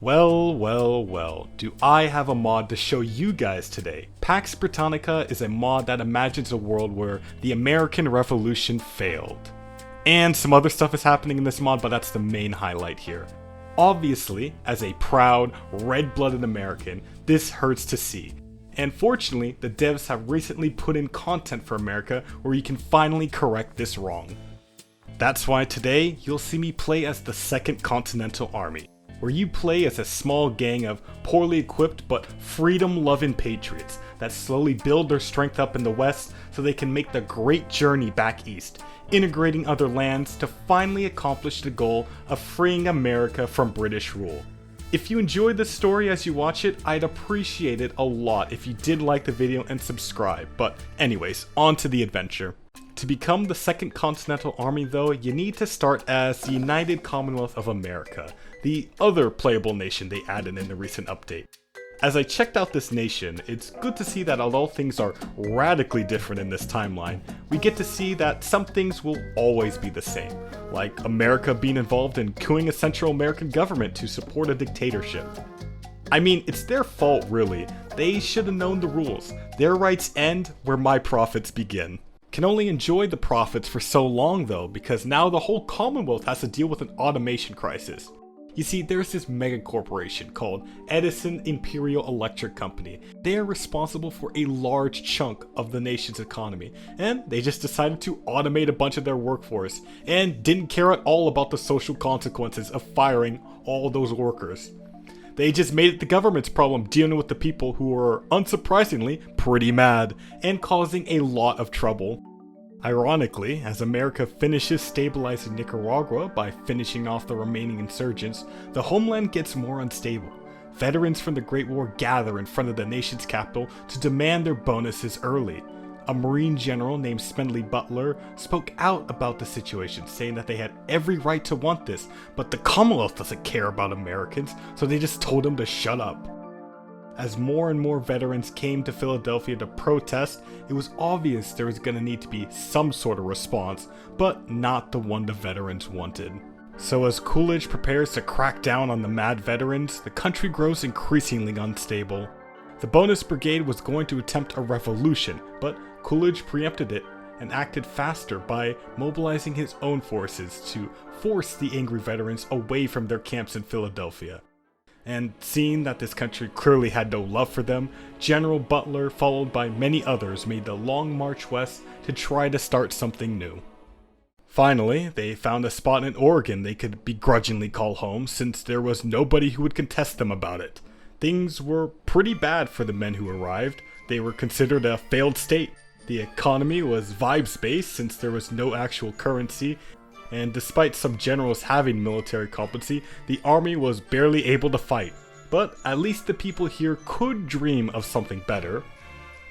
Well, do I have a mod to show you guys today. Pax Britannica is a mod that imagines a world where the American Revolution failed. And some other stuff is happening in this mod, but that's the main highlight here. Obviously, as a proud, red-blooded American, this hurts to see. And fortunately, the devs have recently put in content for America where you can finally correct this wrong. That's why today, you'll see me play as the Second Continental Army, where you play as a small gang of poorly equipped but freedom-loving patriots that slowly build their strength up in the west so they can make the great journey back east, integrating other lands to finally accomplish the goal of freeing America from British rule. If you enjoyed this story as you watch it, I'd appreciate it a lot if you did like the video and subscribe, but anyways, on to the adventure. To become the Second Continental Army though, you need to start as the United Commonwealth of America, the other playable nation they added in the recent update. As I checked out this nation, it's good to see that although things are radically different in this timeline, we get to see that some things will always be the same, like America being involved in coupping a Central American government to support a dictatorship. I mean, it's their fault really. They should have known the rules. Their rights end where my profits begin. Can only enjoy the profits for so long though, because now the whole Commonwealth has to deal with an automation crisis. You see, there's this mega corporation called Edison Imperial Electric Company. They are responsible for a large chunk of the nation's economy, and they just decided to automate a bunch of their workforce, and didn't care at all about the social consequences of firing all those workers. They just made it the government's problem dealing with the people who were, unsurprisingly, pretty mad, and causing a lot of trouble. Ironically, as America finishes stabilizing Nicaragua by finishing off the remaining insurgents, the homeland gets more unstable. Veterans from the Great War gather in front of the nation's capital to demand their bonuses early. A Marine general named Smedley Butler spoke out about the situation, saying that they had every right to want this, but the Commonwealth doesn't care about Americans, so they just told him to shut up. As more and more veterans came to Philadelphia to protest, it was obvious there was going to need to be some sort of response, but not the one the veterans wanted. So as Coolidge prepares to crack down on the mad veterans, the country grows increasingly unstable. The bonus brigade was going to attempt a revolution, but Coolidge preempted it and acted faster by mobilizing his own forces to force the angry veterans away from their camps in Philadelphia. And seeing that this country clearly had no love for them, General Butler, followed by many others, made the long march west to try to start something new. Finally, they found a spot in Oregon they could begrudgingly call home, since there was nobody who would contest them about it. Things were pretty bad for the men who arrived. They were considered a failed state. The economy was vibes-based since there was no actual currency, and despite some generals having military competency, the army was barely able to fight. But at least the people here could dream of something better.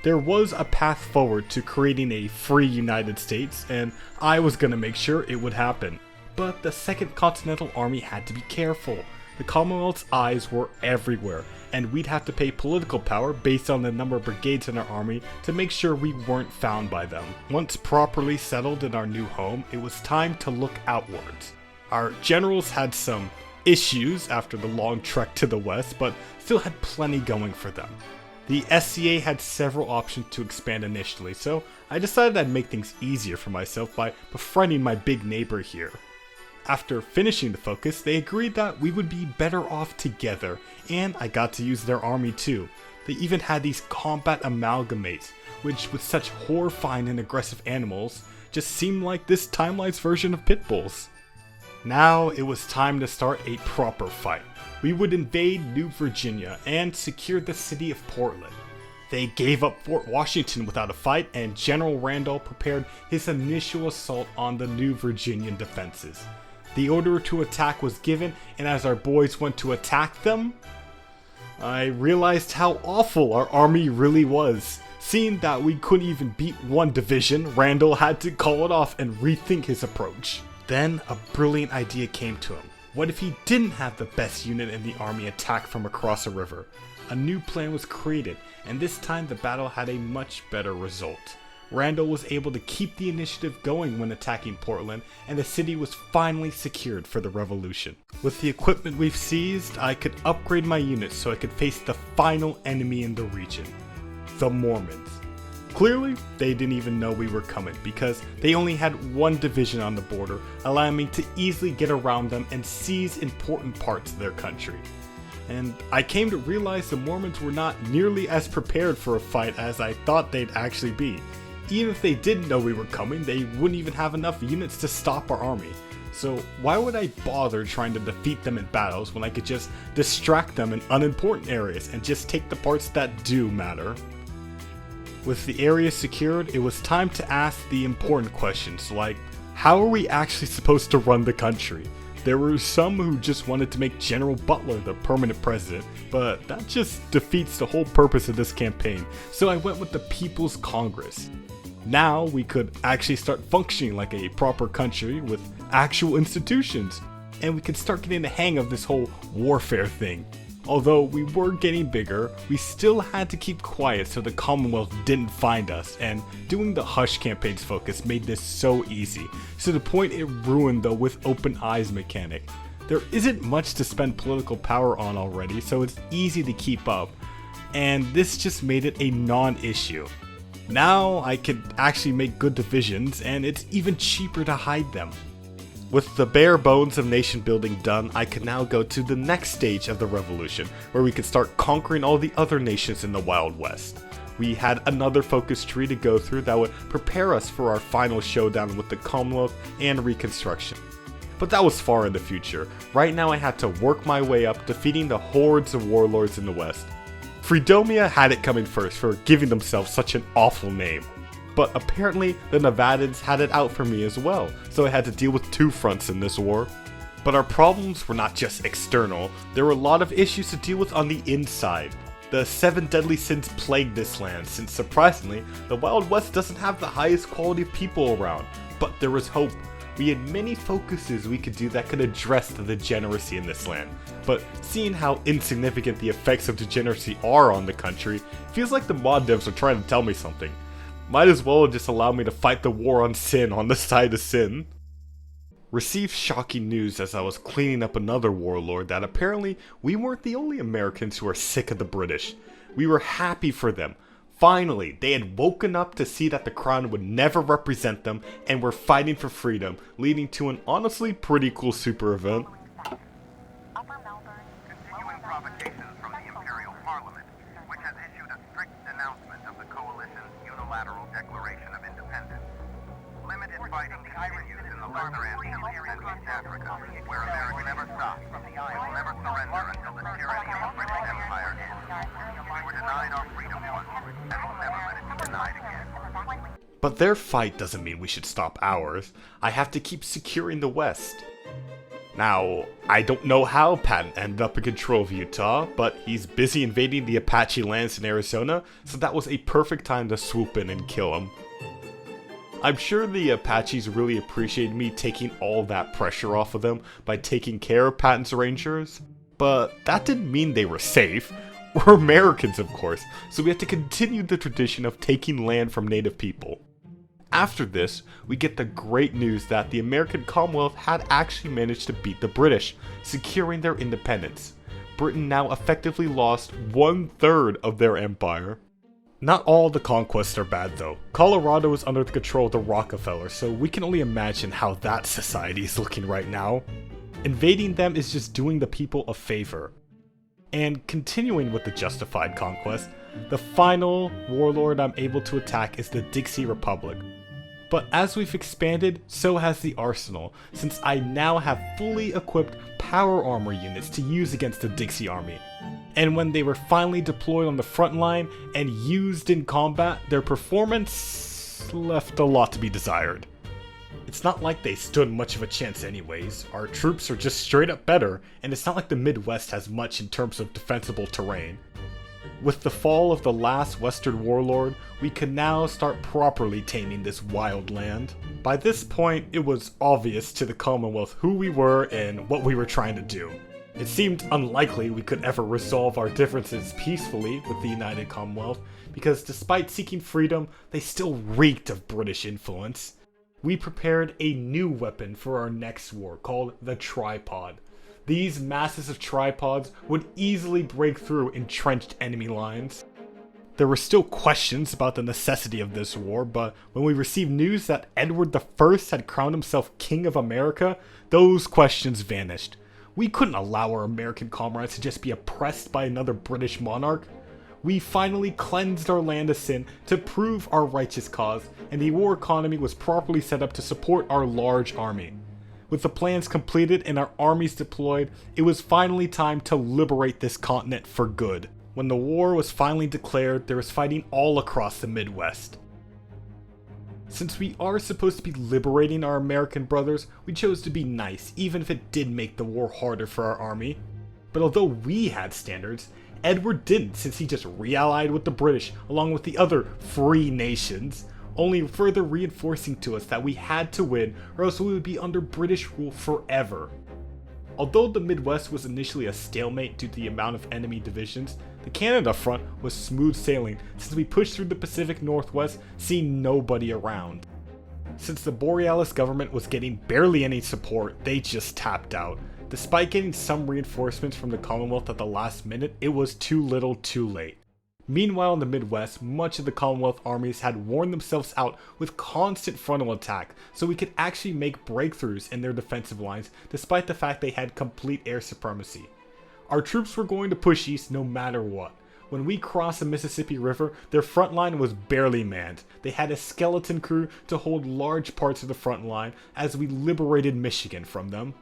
There was a path forward to creating a free United States, and I was gonna make sure it would happen. But the Second Continental Army had to be careful. The Commonwealth's eyes were everywhere, and we'd have to pay political power based on the number of brigades in our army to make sure we weren't found by them. Once properly settled in our new home, it was time to look outwards. Our generals had some issues after the long trek to the west, but still had plenty going for them. The SCA had several options to expand initially, so I decided I'd make things easier for myself by befriending my big neighbor here. After finishing the focus, they agreed that we would be better off together, and I got to use their army too. They even had these combat amalgamates, which with such horrifying and aggressive animals, just seemed like this timeline's version of pit bulls. Now it was time to start a proper fight. We would invade New Virginia and secure the city of Portland. They gave up Fort Washington without a fight, and General Randolph prepared his initial assault on the New Virginian defenses. The order to attack was given, and as our boys went to attack them, I realized how awful our army really was. Seeing that we couldn't even beat one division, Randall had to call it off and rethink his approach. Then a brilliant idea came to him. What if he didn't have the best unit in the army attack from across a river? A new plan was created, and this time the battle had a much better result. Randall was able to keep the initiative going when attacking Portland, and the city was finally secured for the revolution. With the equipment we've seized, I could upgrade my units so I could face the final enemy in the region, the Mormons. Clearly, they didn't even know we were coming because they only had one division on the border, allowing me to easily get around them and seize important parts of their country. And I came to realize the Mormons were not nearly as prepared for a fight as I thought they'd actually be. Even if they didn't know we were coming, they wouldn't even have enough units to stop our army. So why would I bother trying to defeat them in battles when I could just distract them in unimportant areas and just take the parts that do matter? With the area secured, it was time to ask the important questions like, how are we actually supposed to run the country? There were some who just wanted to make General Butler the permanent president, but that just defeats the whole purpose of this campaign, so I went with the People's Congress. Now we could actually start functioning like a proper country with actual institutions, and we could start getting the hang of this whole warfare thing. Although we were getting bigger, we still had to keep quiet so the Commonwealth didn't find us, and doing the Hush campaign's focus made this so easy, to the point it ruined the with open eyes mechanic. There isn't much to spend political power on already, so it's easy to keep up, and this just made it a non-issue. Now I could actually make good divisions, and it's even cheaper to hide them. With the bare bones of nation building done, I could now go to the next stage of the revolution, where we could start conquering all the other nations in the Wild West. We had another focus tree to go through that would prepare us for our final showdown with the Commonwealth and Reconstruction. But that was far in the future. Right now I had to work my way up, defeating the hordes of warlords in the West. Freedomia had it coming first for giving themselves such an awful name. But apparently the Nevadans had it out for me as well, so I had to deal with two fronts in this war. But our problems were not just external, there were a lot of issues to deal with on the inside. The 7 deadly sins plagued this land, since surprisingly, the Wild West doesn't have the highest quality of people around. But there was hope. We had many focuses we could do that could address the degeneracy in this land. But seeing how insignificant the effects of degeneracy are on the country, feels like the mod devs are trying to tell me something. Might as well just allow me to fight the war on sin on the side of sin. Received shocking news as I was cleaning up another warlord that apparently we weren't the only Americans who are sick of the British. We were happy for them. Finally, they had woken up to see that the crown would never represent them and were fighting for freedom, leading to an honestly pretty cool super event. Continuing provocations from the Imperial Parliament, which has issued a strict denouncement of the Coalition's unilateral declaration of independence. Limited fighting continues in the Lesser Antilles and East Africa, where America never stops. We will never surrender until the tyranny of the British Empire ends. We were denied our freedom once, and will never let it be denied again. But their fight doesn't mean we should stop ours. I have to keep securing the West. Now, I don't know how Patton ended up in control of Utah, but he's busy invading the Apache lands in Arizona, so that was a perfect time to swoop in and kill him. I'm sure the Apaches really appreciated me taking all that pressure off of them by taking care of Patton's Rangers, but that didn't mean they were safe. We're Americans, of course, so we have to continue the tradition of taking land from native people. After this, we get the great news that the American Commonwealth had actually managed to beat the British, securing their independence. Britain now effectively lost 1/3 of their empire. Not all the conquests are bad though. Colorado is under the control of the Rockefellers, so we can only imagine how that society is looking right now. Invading them is just doing the people a favor. And continuing with the justified conquest, the final warlord I'm able to attack is the Dixie Republic. But as we've expanded, so has the arsenal, since I now have fully equipped power armor units to use against the Dixie army. And when they were finally deployed on the front line and used in combat, their performance left a lot to be desired. It's not like they stood much of a chance anyways. Our troops are just straight up better, and it's not like the Midwest has much in terms of defensible terrain. With the fall of the last Western warlord, we can now start properly taming this wild land. By this point, it was obvious to the Commonwealth who we were and what we were trying to do. It seemed unlikely we could ever resolve our differences peacefully with the United Commonwealth, because despite seeking freedom, they still reeked of British influence. We prepared a new weapon for our next war called the tripod. These masses of tripods would easily break through entrenched enemy lines. There were still questions about the necessity of this war, but when we received news that Edward I had crowned himself King of America, those questions vanished. We couldn't allow our American comrades to just be oppressed by another British monarch. We finally cleansed our land of sin to prove our righteous cause, and the war economy was properly set up to support our large army. With the plans completed and our armies deployed, it was finally time to liberate this continent for good. When the war was finally declared, there was fighting all across the Midwest. Since we are supposed to be liberating our American brothers, we chose to be nice, even if it did make the war harder for our army. But although we had standards, Edward didn't, since he just re-allied with the British along with the other free nations, only further reinforcing to us that we had to win or else we would be under British rule forever. Although the Midwest was initially a stalemate due to the amount of enemy divisions, the Canada front was smooth sailing since we pushed through the Pacific Northwest, seeing nobody around. Since the Borealis government was getting barely any support, they just tapped out. Despite getting some reinforcements from the Commonwealth at the last minute, it was too little too late. Meanwhile in the Midwest, much of the Commonwealth armies had worn themselves out with constant frontal attack, so we could actually make breakthroughs in their defensive lines despite the fact they had complete air supremacy. Our troops were going to push east no matter what. When we crossed the Mississippi River, their front line was barely manned. They had a skeleton crew to hold large parts of the front line as we liberated Michigan from them.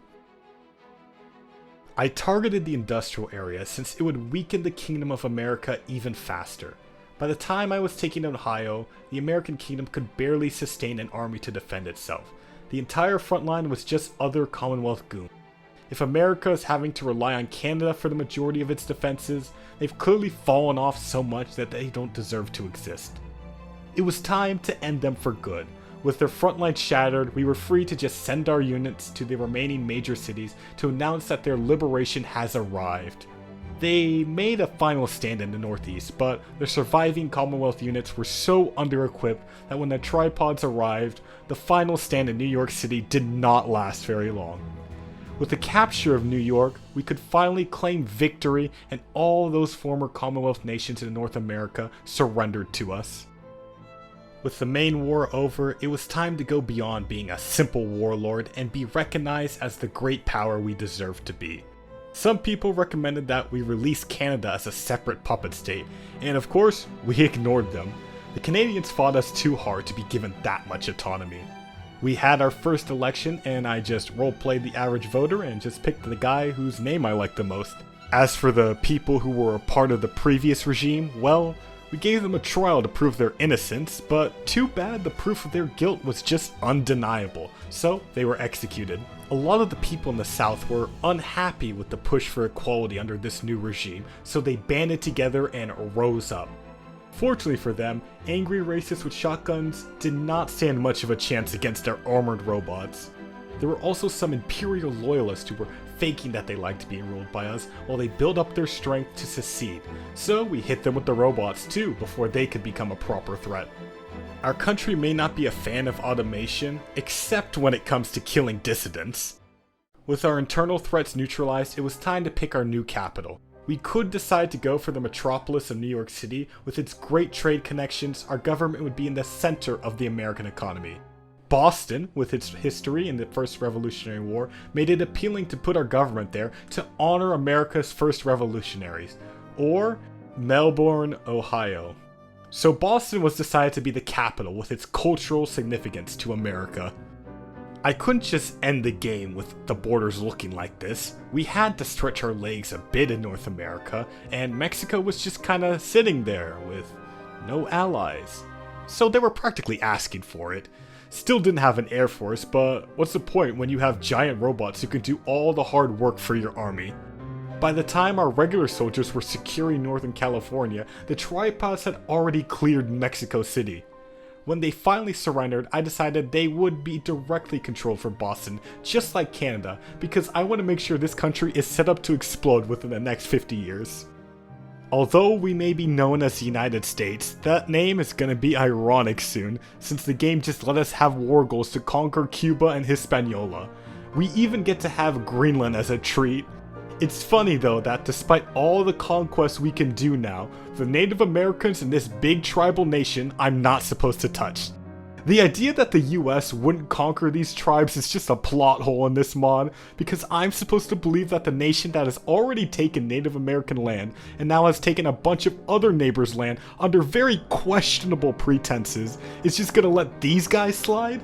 I targeted the industrial area since it would weaken the Kingdom of America even faster. By the time I was taking Ohio, the American Kingdom could barely sustain an army to defend itself. The entire front line was just other Commonwealth goons. If America is having to rely on Canada for the majority of its defenses, they've clearly fallen off so much that they don't deserve to exist. It was time to end them for good. With their front line shattered, we were free to just send our units to the remaining major cities to announce that their liberation has arrived. They made a final stand in the Northeast, but the surviving Commonwealth units were so under-equipped that when the tripods arrived, the final stand in New York City did not last very long. With the capture of New York, we could finally claim victory and all those former Commonwealth nations in North America surrendered to us. With the main war over, it was time to go beyond being a simple warlord and be recognized as the great power we deserve to be. Some people recommended that we release Canada as a separate puppet state, and of course, we ignored them. The Canadians fought us too hard to be given that much autonomy. We had our first election and I just role-played the average voter and just picked the guy whose name I liked the most. As for the people who were a part of the previous regime, well, we gave them a trial to prove their innocence, but too bad the proof of their guilt was just undeniable, so they were executed. A lot of the people in the South were unhappy with the push for equality under this new regime, so they banded together and rose up. Fortunately for them, angry racists with shotguns did not stand much of a chance against their armored robots. There were also some Imperial loyalists who were faking that they liked being ruled by us while they built up their strength to secede, so we hit them with the robots too before they could become a proper threat. Our country may not be a fan of automation, except when it comes to killing dissidents. With our internal threats neutralized, it was time to pick our new capital. We could decide to go for the metropolis of New York City. With its great trade connections, our government would be in the center of the American economy. Boston, with its history in the First Revolutionary War, made it appealing to put our government there to honor America's first revolutionaries. Or Melbourne, Ohio. So Boston was decided to be the capital with its cultural significance to America. I couldn't just end the game with the borders looking like this. We had to stretch our legs a bit in North America, and Mexico was just kinda sitting there with no allies. So they were practically asking for it. Still didn't have an air force, but what's the point when you have giant robots who can do all the hard work for your army? By the time our regular soldiers were securing Northern California, the tripods had already cleared Mexico City. when they finally surrendered, I decided they would be directly controlled from Boston, just like Canada, because I want to make sure this country is set up to explode within the next 50 years. Although we may be known as the United States, that name is gonna be ironic soon, since the game just let us have war goals to conquer Cuba and Hispaniola. We even get to have Greenland as a treat. It's funny though that despite all the conquests we can do now, the Native Americans in this big tribal nation I'm not supposed to touch. The idea that the US wouldn't conquer these tribes is just a plot hole in this mod, because I'm supposed to believe that the nation that has already taken Native American land and now has taken a bunch of other neighbors' land under very questionable pretenses is just gonna let these guys slide?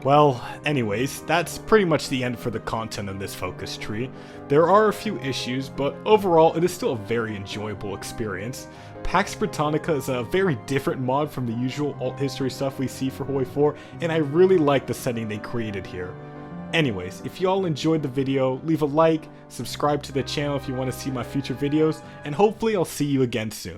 Well, anyways, that's pretty much the end for the content of this focus tree. There are a few issues, but overall it is still a very enjoyable experience. Pax Britannica is a very different mod from the usual alt history stuff we see for HOI4, and I really like the setting they created here. Anyways, if y'all enjoyed the video, leave a like, subscribe to the channel if you want to see my future videos, and hopefully I'll see you again soon.